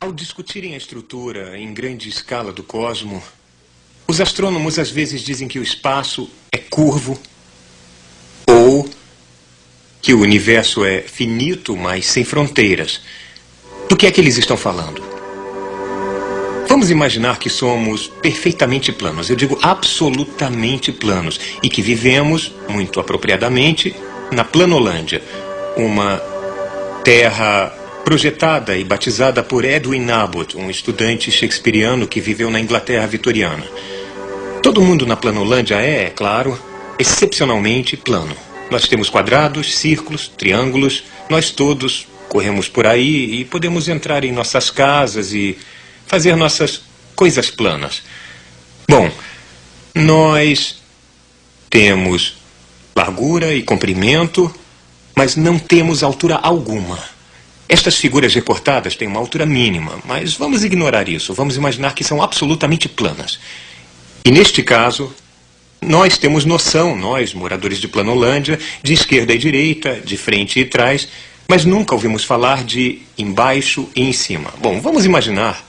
Ao discutirem a estrutura em grande escala do cosmo, os astrônomos às vezes dizem que o espaço é curvo ou que o universo é finito, mas sem fronteiras. Do que é que eles estão falando? Vamos imaginar que somos perfeitamente planos, eu digo absolutamente planos, e que vivemos, muito apropriadamente, na Planolândia, uma terra projetada e batizada por Edwin Abbott, um estudante shakespeariano que viveu na Inglaterra vitoriana. Todo mundo na Planolândia é claro, excepcionalmente plano. Nós temos quadrados, círculos, triângulos, nós todos corremos por aí e podemos entrar em nossas casas e fazer nossas coisas planas. Bom, nós temos largura e comprimento, mas não temos altura alguma. Estas figuras recortadas têm uma altura mínima, mas vamos ignorar isso. Vamos imaginar que são absolutamente planas. E neste caso, nós temos noção, nós, moradores de Planolândia, de esquerda e direita, de frente e trás, mas nunca ouvimos falar de embaixo e em cima. Bom, vamos imaginar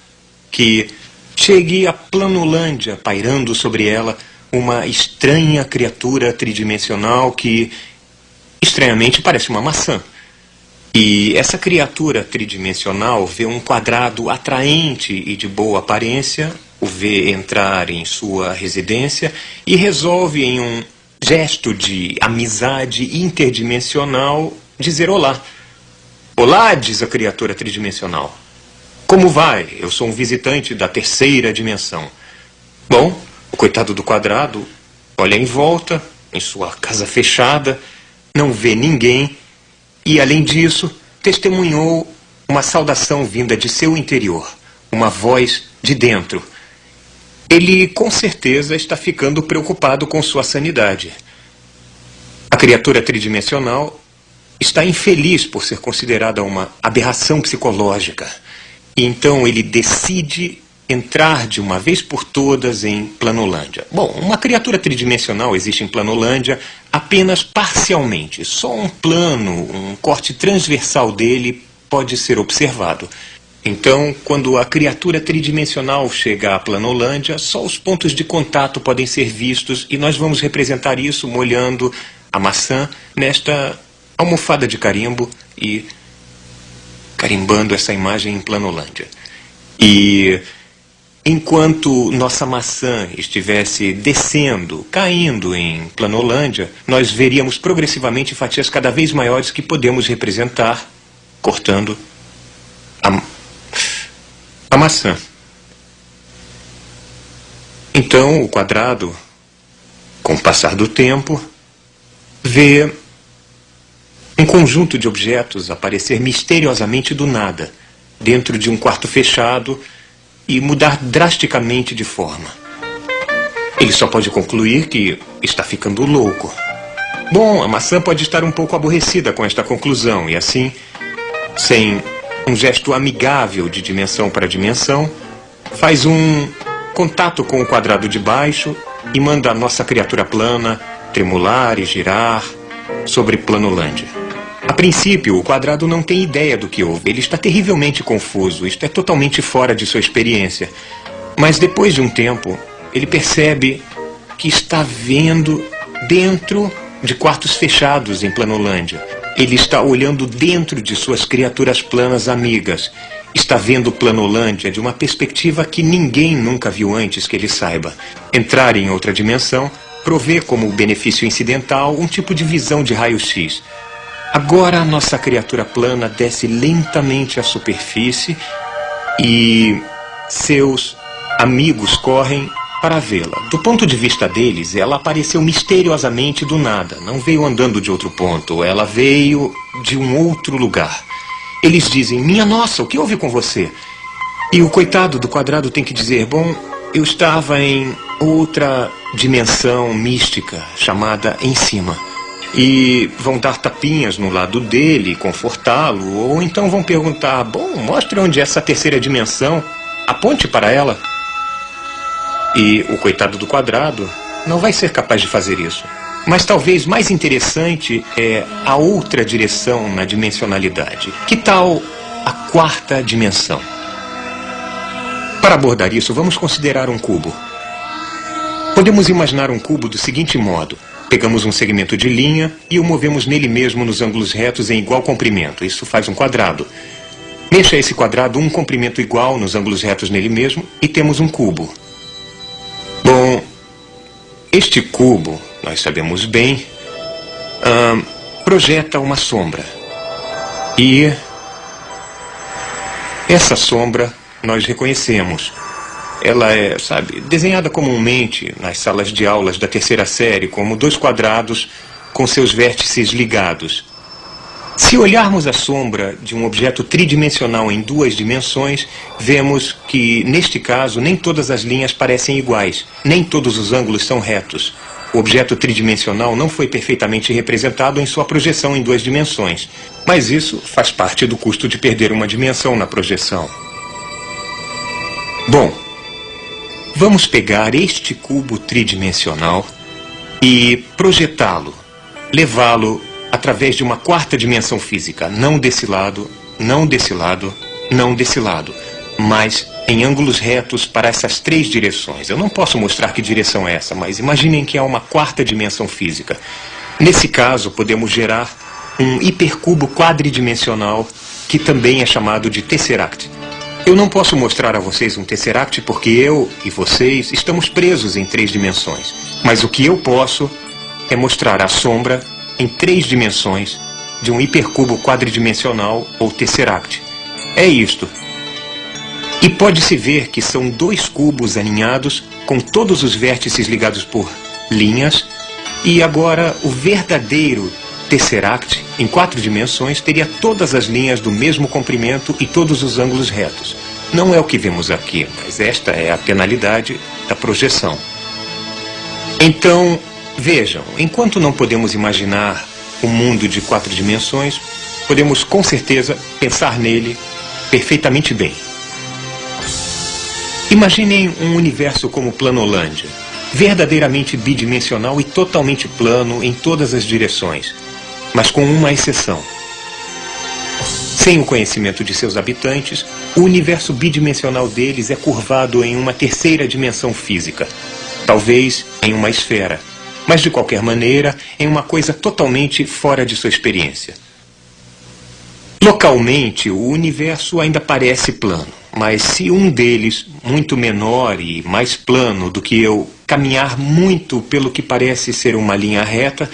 que chegue a Planolândia, pairando sobre ela uma estranha criatura tridimensional que, estranhamente, parece uma maçã. E essa criatura tridimensional vê um quadrado atraente e de boa aparência, o vê entrar em sua residência e resolve, em um gesto de amizade interdimensional, dizer olá. Olá, diz a criatura tridimensional. Como vai? Eu sou um visitante da terceira dimensão. Bom, o coitado do quadrado olha em volta, em sua casa fechada, não vê ninguém e, além disso, testemunhou uma saudação vinda de seu interior, uma voz de dentro. Ele, com certeza, está ficando preocupado com sua sanidade. A criatura tridimensional está infeliz por ser considerada uma aberração psicológica. E então ele decide entrar de uma vez por todas em Planolândia. Bom, uma criatura tridimensional existe em Planolândia apenas parcialmente. Só um plano, um corte transversal dele pode ser observado. Então, quando a criatura tridimensional chega à Planolândia, só os pontos de contato podem ser vistos e nós vamos representar isso molhando a maçã nesta almofada de carimbo e carimbando essa imagem em Planolândia. E enquanto nossa maçã estivesse descendo, caindo em Planolândia, nós veríamos progressivamente fatias cada vez maiores que podemos representar cortando a maçã. Então, o quadrado, com o passar do tempo, vê um conjunto de objetos aparecer misteriosamente do nada, dentro de um quarto fechado, e mudar drasticamente de forma. Ele só pode concluir que está ficando louco. Bom, a maçã pode estar um pouco aborrecida com esta conclusão, e assim, sem um gesto amigável de dimensão para dimensão, faz um contato com o quadrado de baixo e manda a nossa criatura plana tremular e girar sobre Planolândia. A princípio, o quadrado não tem ideia do que houve. Ele está terrivelmente confuso. Isto é totalmente fora de sua experiência. Mas depois de um tempo, ele percebe que está vendo dentro de quartos fechados em Planolândia. Ele está olhando dentro de suas criaturas planas amigas. Está vendo Planolândia de uma perspectiva que ninguém nunca viu antes que ele saiba. Entrar em outra dimensão provê como benefício incidental um tipo de visão de raio-x. Agora a nossa criatura plana desce lentamente à superfície e seus amigos correm para vê-la. Do ponto de vista deles, ela apareceu misteriosamente do nada. Não veio andando de outro ponto, ela veio de um outro lugar. Eles dizem, minha nossa, o que houve com você? E o coitado do quadrado tem que dizer, bom, eu estava em outra dimensão mística chamada em cima. E vão dar tapinhas no lado dele, confortá-lo, ou então vão perguntar, bom, mostre onde é essa terceira dimensão, aponte para ela. E o coitado do quadrado não vai ser capaz de fazer isso. Mas talvez mais interessante é a outra direção na dimensionalidade. Que tal a quarta dimensão? Para abordar isso, vamos considerar um cubo. Podemos imaginar um cubo do seguinte modo. Pegamos um segmento de linha e o movemos nele mesmo nos ângulos retos em igual comprimento. Isso faz um quadrado. Mexa esse quadrado um comprimento igual nos ângulos retos nele mesmo e temos um cubo. Bom, este cubo, nós sabemos bem, projeta uma sombra. E essa sombra nós reconhecemos. Ela é, desenhada comumente nas salas de aulas da terceira série como dois quadrados com seus vértices ligados. Se olharmos a sombra de um objeto tridimensional em duas dimensões, vemos que, neste caso, nem todas as linhas parecem iguais, nem todos os ângulos são retos. O objeto tridimensional não foi perfeitamente representado em sua projeção em duas dimensões, mas isso faz parte do custo de perder uma dimensão na projeção. Bom, vamos pegar este cubo tridimensional e projetá-lo, levá-lo através de uma quarta dimensão física, não desse lado, não desse lado, não desse lado, mas em ângulos retos para essas três direções. Eu não posso mostrar que direção é essa, mas imaginem que há uma quarta dimensão física. Nesse caso, podemos gerar um hipercubo quadridimensional, que também é chamado de tesseract. Eu não posso mostrar a vocês um tesseract porque eu e vocês estamos presos em três dimensões. Mas o que eu posso é mostrar a sombra em três dimensões de um hipercubo quadridimensional ou tesseract. É isto. E pode-se ver que são dois cubos alinhados com todos os vértices ligados por linhas. E agora o verdadeiro tesseract, em quatro dimensões, teria todas as linhas do mesmo comprimento e todos os ângulos retos. Não é o que vemos aqui, mas esta é a penalidade da projeção. Então, vejam, enquanto não podemos imaginar um mundo de quatro dimensões, podemos com certeza pensar nele perfeitamente bem. Imaginem um universo como Planolândia, verdadeiramente bidimensional e totalmente plano em todas as direções. Mas com uma exceção. Sem o conhecimento de seus habitantes, o universo bidimensional deles é curvado em uma terceira dimensão física. Talvez em uma esfera, mas de qualquer maneira em uma coisa totalmente fora de sua experiência. Localmente, o universo ainda parece plano, mas se um deles, muito menor e mais plano do que eu, caminhar muito pelo que parece ser uma linha reta,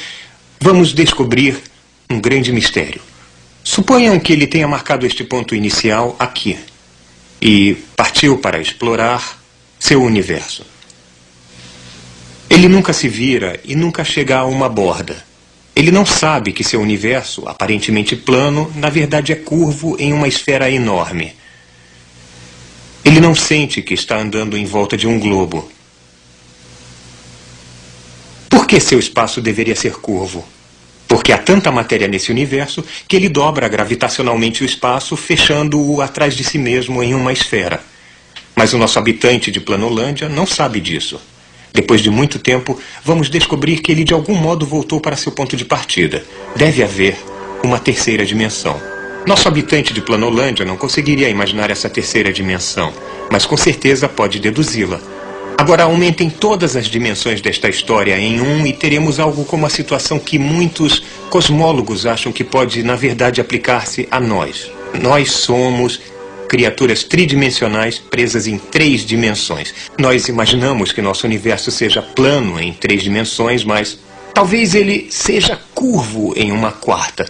vamos descobrir um grande mistério. Suponham que ele tenha marcado este ponto inicial aqui e partiu para explorar seu universo. Ele nunca se vira e nunca chega a uma borda. Ele não sabe que seu universo, aparentemente plano, na verdade é curvo em uma esfera enorme. Ele não sente que está andando em volta de um globo. Por que seu espaço deveria ser curvo? Porque há tanta matéria nesse universo que ele dobra gravitacionalmente o espaço, fechando-o atrás de si mesmo em uma esfera. Mas o nosso habitante de Planolândia não sabe disso. Depois de muito tempo, vamos descobrir que ele de algum modo voltou para seu ponto de partida. Deve haver uma terceira dimensão. Nosso habitante de Planolândia não conseguiria imaginar essa terceira dimensão, mas com certeza pode deduzi-la. Agora aumentem todas as dimensões desta história em um e teremos algo como a situação que muitos cosmólogos acham que pode, na verdade, aplicar-se a nós. Nós somos criaturas tridimensionais presas em três dimensões. Nós imaginamos que nosso universo seja plano em três dimensões, mas talvez ele seja curvo em uma quarta.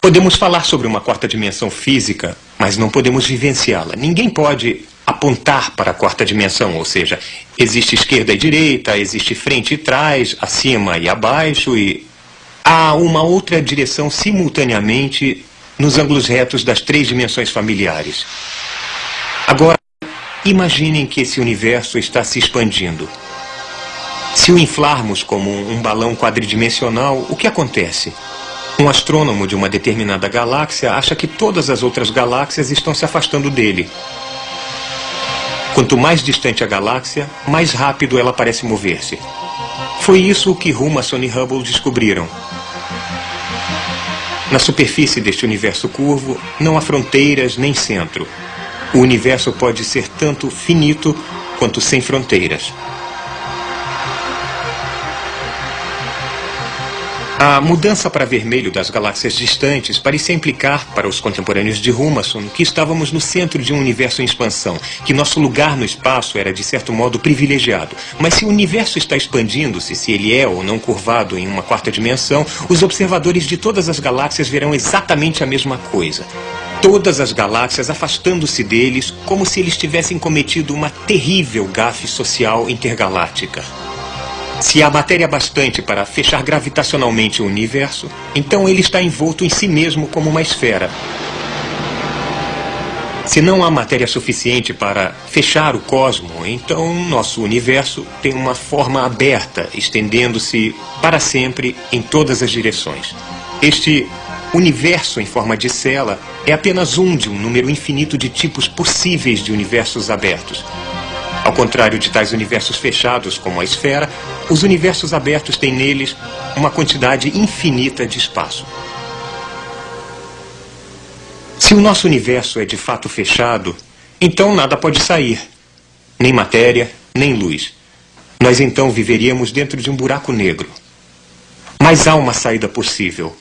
Podemos falar sobre uma quarta dimensão física, mas não podemos vivenciá-la. Ninguém pode apontar para a quarta dimensão, ou seja, existe esquerda e direita, existe frente e trás, acima e abaixo, e há uma outra direção simultaneamente nos ângulos retos das três dimensões familiares. Agora, imaginem que esse universo está se expandindo. Se o inflarmos como um balão quadridimensional, o que acontece? Um astrônomo de uma determinada galáxia acha que todas as outras galáxias estão se afastando dele. Quanto mais distante a galáxia, mais rápido ela parece mover-se. Foi isso que Humason e Hubble descobriram. Na superfície deste universo curvo, não há fronteiras nem centro. O universo pode ser tanto finito quanto sem fronteiras. A mudança para vermelho das galáxias distantes parecia implicar, para os contemporâneos de Humason, que estávamos no centro de um universo em expansão, que nosso lugar no espaço era, de certo modo, privilegiado. Mas se o universo está expandindo-se, se ele é ou não curvado em uma quarta dimensão, os observadores de todas as galáxias verão exatamente a mesma coisa. Todas as galáxias afastando-se deles, como se eles tivessem cometido uma terrível gafe social intergaláctica. Se há matéria bastante para fechar gravitacionalmente o universo, então ele está envolto em si mesmo como uma esfera. Se não há matéria suficiente para fechar o cosmo, então nosso universo tem uma forma aberta, estendendo-se para sempre em todas as direções. Este universo em forma de cela é apenas um de um número infinito de tipos possíveis de universos abertos. Ao contrário de tais universos fechados, como a esfera, os universos abertos têm neles uma quantidade infinita de espaço. Se o nosso universo é de fato fechado, então nada pode sair. Nem matéria, nem luz. Nós então viveríamos dentro de um buraco negro. Mas há uma saída possível.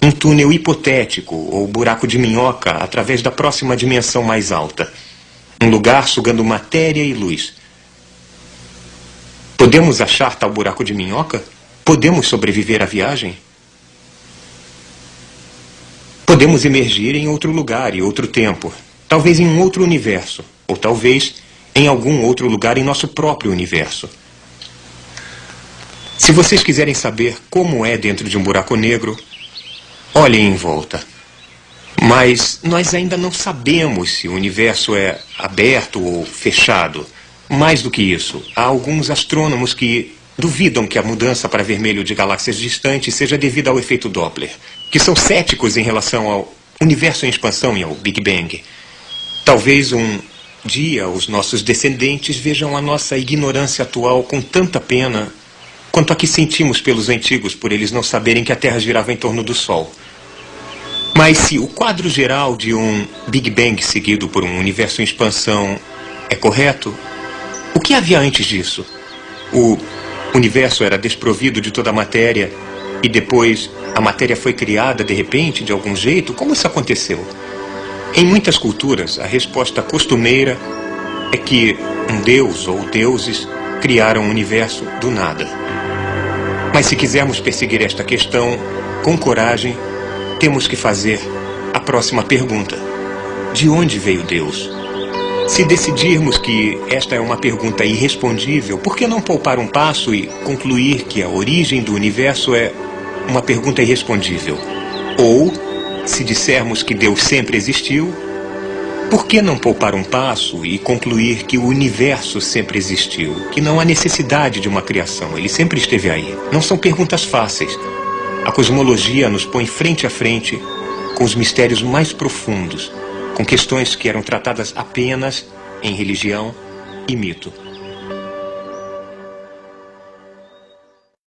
Um túnel hipotético, ou buraco de minhoca, através da próxima dimensão mais alta. Um lugar sugando matéria e luz. Podemos achar tal buraco de minhoca? Podemos sobreviver à viagem? Podemos emergir em outro lugar e outro tempo. Talvez em um outro universo. Ou talvez em algum outro lugar em nosso próprio universo. Se vocês quiserem saber como é dentro de um buraco negro, olhem em volta. Mas nós ainda não sabemos se o universo é aberto ou fechado. Mais do que isso, há alguns astrônomos que duvidam que a mudança para vermelho de galáxias distantes seja devida ao efeito Doppler, que são céticos em relação ao universo em expansão e ao Big Bang. Talvez um dia os nossos descendentes vejam a nossa ignorância atual com tanta pena quanto a que sentimos pelos antigos por eles não saberem que a Terra girava em torno do Sol. Mas se o quadro geral de um Big Bang seguido por um universo em expansão é correto, o que havia antes disso? O universo era desprovido de toda a matéria e depois a matéria foi criada de repente, de algum jeito? Como isso aconteceu? Em muitas culturas, a resposta costumeira é que um deus ou deuses criaram o universo do nada. Mas se quisermos perseguir esta questão com coragem, temos que fazer a próxima pergunta. De onde veio Deus? Se decidirmos que esta é uma pergunta irrespondível, por que não poupar um passo e concluir que a origem do universo é uma pergunta irrespondível? Ou, se dissermos que Deus sempre existiu, por que não poupar um passo e concluir que o universo sempre existiu? Que não há necessidade de uma criação, ele sempre esteve aí. Não são perguntas fáceis. A cosmologia nos põe frente a frente com os mistérios mais profundos, com questões que eram tratadas apenas em religião e mito.